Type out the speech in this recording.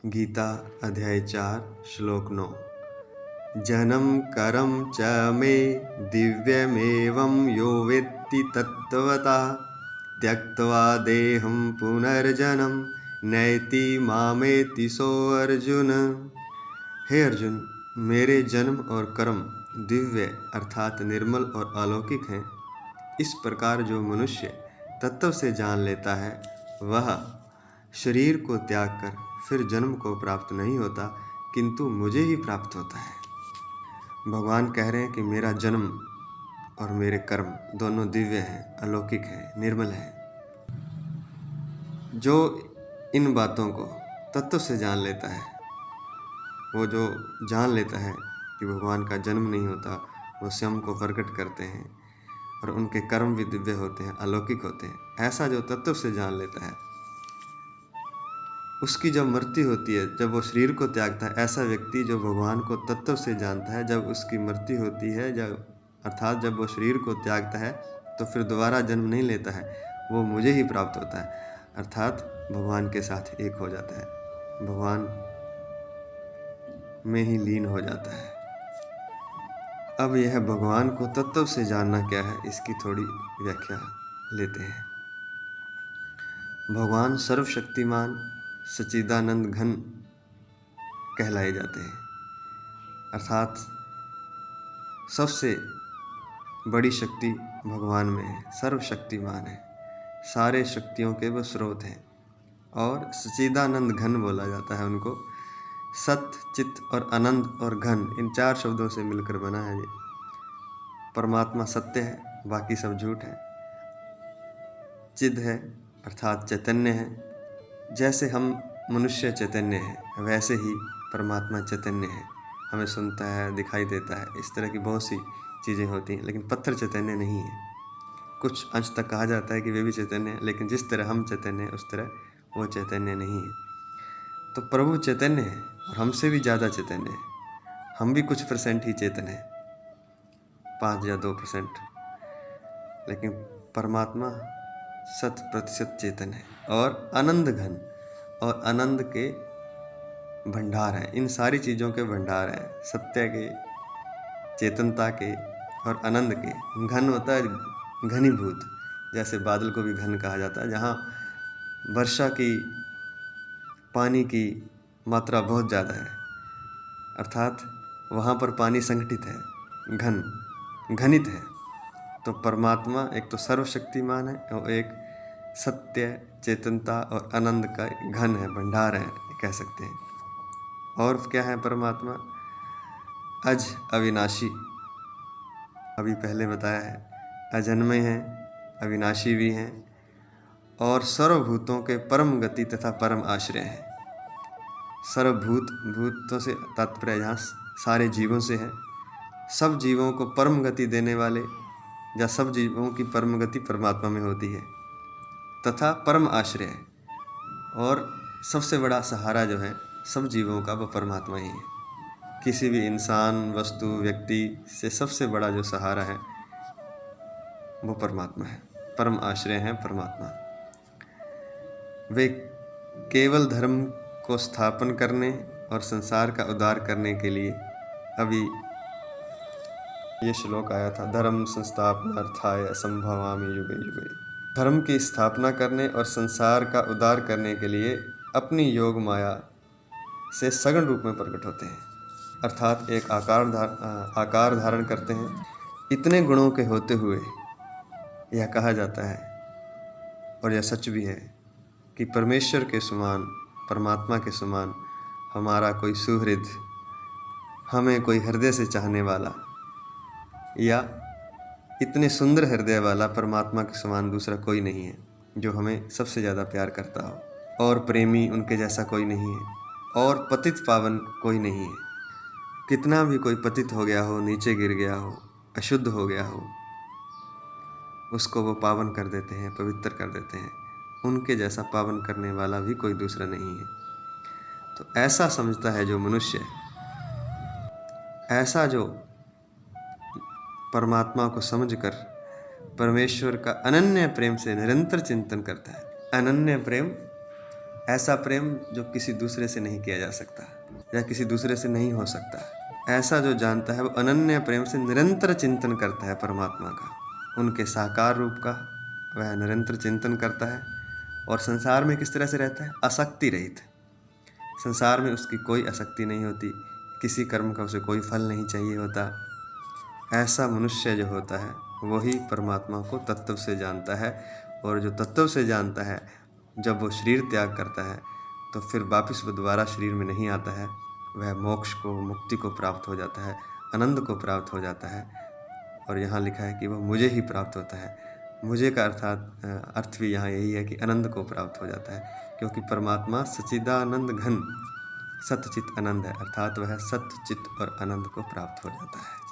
गीता अध्याय 4 श्लोक 9। जन्म करम च मे दिव्यमेवं यो वेत्ति तत्त्वतः त्यक्त्वा देहं पुनर्जन्म नैति मामेति सो अर्जुन। हे अर्जुन, मेरे जन्म और कर्म दिव्य अर्थात निर्मल और अलौकिक हैं। इस प्रकार जो मनुष्य तत्व से जान लेता है वह शरीर को त्याग कर फिर जन्म को प्राप्त नहीं होता, किंतु मुझे ही प्राप्त होता है। भगवान कह रहे हैं कि मेरा जन्म और मेरे कर्म दोनों दिव्य हैं, अलौकिक हैं, निर्मल हैं। जो इन बातों को तत्व से जान लेता है, वो जो जान लेता है कि भगवान का जन्म नहीं होता, वो स्वयं को प्रकट करते हैं और उनके कर्म भी दिव्य होते हैं, अलौकिक होते हैं, ऐसा जो तत्व से जान लेता है, उसकी जब मृत्यु होती है, जब वो शरीर को त्यागता है, ऐसा व्यक्ति जो भगवान को तत्व से जानता है, जब उसकी मृत्यु होती है, जब वो शरीर को त्यागता है तो फिर दोबारा जन्म नहीं लेता है, वो मुझे ही प्राप्त होता है, अर्थात भगवान के साथ एक हो जाता है, भगवान में ही लीन हो जाता है। अब यह भगवान को तत्व से जानना क्या है, इसकी थोड़ी व्याख्या लेते हैं। भगवान सर्वशक्तिमान सच्चिदानंद घन कहलाए जाते हैं, अर्थात सबसे बड़ी शक्ति भगवान में है, सर्वशक्तिमान है, सारे शक्तियों के वो स्रोत हैं और सच्चिदानंद घन बोला जाता है उनको। सत्य, चित्त और आनंद और घन, इन 4 शब्दों से मिलकर बना है ये। परमात्मा सत्य है, बाकी सब झूठ है। चिद है अर्थात चैतन्य है, जैसे हम मनुष्य चैतन्य हैं वैसे ही परमात्मा चैतन्य है, हमें सुनता है, दिखाई देता है, इस तरह की बहुत सी चीज़ें होती हैं, लेकिन पत्थर चैतन्य नहीं है। कुछ अंश तक कहा जाता है कि वे भी चैतन्य है, लेकिन जिस तरह हम चैतन्य हैं उस तरह वो चैतन्य नहीं है। तो प्रभु चैतन्य है और हमसे भी ज़्यादा चैतन्य है, हम भी कुछ परसेंट ही चेतन है, 5 या 2%, लेकिन परमात्मा 100% चेतन है और आनंद घन और आनंद के भंडार हैं। इन सारी चीज़ों के भंडार हैं, सत्य के, चेतनता के और आनंद के। घन होता है घनीभूत, जैसे बादल को भी घन कहा जाता है, जहाँ वर्षा की पानी की मात्रा बहुत ज़्यादा है, अर्थात वहाँ पर पानी संगठित है, घनित है। तो परमात्मा एक तो सर्वशक्तिमान है और एक सत्य, चेतनता और आनंद का घन है, भंडार है कह सकते हैं। और क्या है परमात्मा? अज अविनाशी, अभी पहले बताया है, अजन्मय हैं, अविनाशी भी हैं और सर्वभूतों के परम गति तथा परम आश्रय हैं। भूतों से तात्पर्य यहाँ सारे जीवों से है। सब जीवों को परम गति देने वाले या सब जीवों की परम गति परमात्मा में होती है तथा परम आश्रय है, और सबसे बड़ा सहारा जो है सब जीवों का वो परमात्मा ही है। किसी भी इंसान, वस्तु, व्यक्ति से सबसे बड़ा जो सहारा है वो परमात्मा है, परम आश्रय है परमात्मा। वे केवल धर्म को स्थापन करने और संसार का उद्धार करने के लिए, अभी ये श्लोक आया था, धर्म संस्थापनार्थाय संभवामि युगे युगे। धर्म की स्थापना करने और संसार का उद्धार करने के लिए अपनी योग माया से सघन रूप में प्रकट होते हैं, अर्थात एक आकार धारण करते हैं। इतने गुणों के होते हुए यह कहा जाता है, और यह सच भी है, कि परमेश्वर के समान, परमात्मा के समान हमारा कोई सुहृद, हमें कोई हृदय से चाहने वाला या इतने सुंदर हृदय वाला परमात्मा के समान दूसरा कोई नहीं है, जो हमें सबसे ज़्यादा प्यार करता हो, और प्रेमी उनके जैसा कोई नहीं है, और पतित पावन कोई नहीं है। कितना भी कोई पतित हो गया हो, नीचे गिर गया हो, अशुद्ध हो गया हो, उसको वो पावन कर देते हैं, पवित्र कर देते हैं। उनके जैसा पावन करने वाला भी कोई दूसरा नहीं है। तो ऐसा समझता है जो मनुष्य, ऐसा जो परमात्मा को समझकर परमेश्वर का अनन्य प्रेम से निरंतर चिंतन करता है। अनन्य प्रेम ऐसा प्रेम जो किसी दूसरे से नहीं किया जा सकता या किसी दूसरे से नहीं हो सकता। ऐसा जो जानता है वो अनन्य प्रेम से निरंतर चिंतन करता है परमात्मा का, उनके साकार रूप का वह निरंतर चिंतन करता है। और संसार में किस तरह से रहता है? आसक्ति रहित। संसार में उसकी कोई आसक्ति नहीं होती, किसी कर्म का उसे कोई फल नहीं चाहिए होता। ऐसा मनुष्य जो होता है वही परमात्मा को तत्व से जानता है। और जो तत्व से जानता है, जब वो शरीर त्याग करता है तो फिर वापस वो दोबारा शरीर में नहीं आता है। वह मोक्ष को, मुक्ति को प्राप्त हो जाता है, आनंद को प्राप्त हो जाता है। और यहाँ लिखा है कि वह मुझे ही प्राप्त होता है। मुझे का अर्थ भी यहाँ यही है कि आनंद को प्राप्त हो जाता है, क्योंकि परमात्मा सच्चिदानंद घन सतचित आनंद है, अर्थात वह सत्य चित और आनंद को प्राप्त हो जाता है।